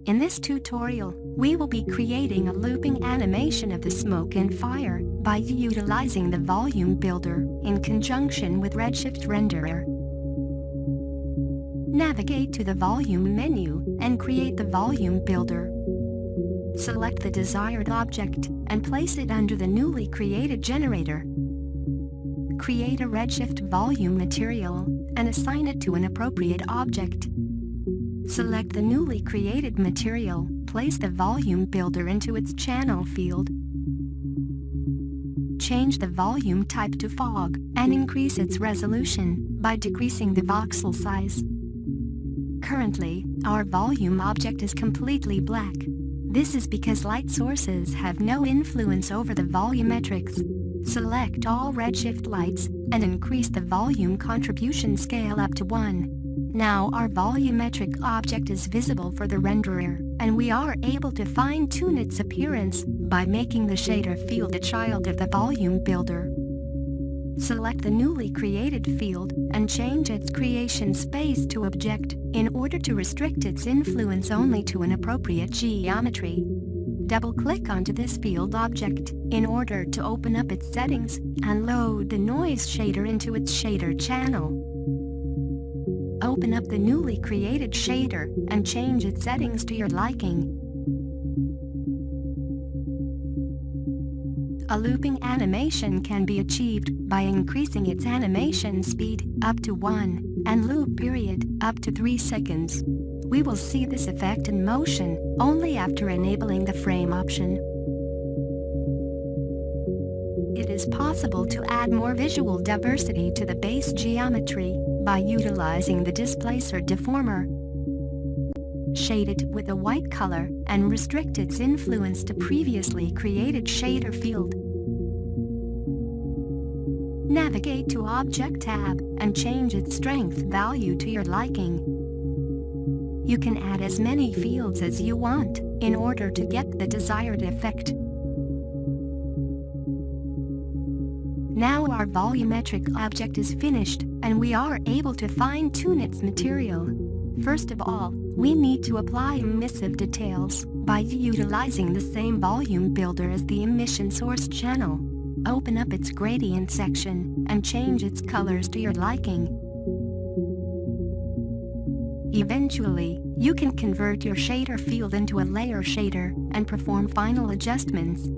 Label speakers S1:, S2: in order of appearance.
S1: In this tutorial, we will be creating a looping animation of the smoke and fire by utilizing the volume builder in conjunction with Redshift renderer. Navigate to the volume menu and create the volume builder. Select the desired object and place it under the newly created generator. Create a Redshift volume material and assign it to an appropriate object. Select the newly created material, place the volume builder into its channel field. Change the volume type to fog and increase its resolution by decreasing the voxel size. Currently, our volume object is completely black. This is because light sources have no influence over the volumetrics. Select all Redshift lights and increase the volume contribution scale up to 1. Now our volumetric object is visible for the renderer, and we are able to fine-tune its appearance by making the shader field a child of the volume builder. Select the newly created field and change its creation space to object in order to restrict its influence only to an appropriate geometry. Double-click onto this field object in order to open up its settings and load the noise shader into its shader channel. Open up the newly created shader and change its settings to your liking. A looping animation can be achieved by increasing its animation speed up to 1 and loop period up to 3 seconds. We will see this effect in motion only after enabling the frame option. It is possible to add more visual diversity to the base geometry by utilizing the displacer deformer. Shade it with a white color and restrict its influence to previously created shader field. Navigate to Object tab and change its strength value to your liking. You can add as many fields as you want in order to get the desired effect. Now our volumetric object is finished and we are able to fine-tune its material. First of all, we need to apply emissive details by utilizing the same volume builder as the emission source channel. Open up its gradient section and change its colors to your liking. Eventually, you can convert your shader field into a layer shader and perform final adjustments.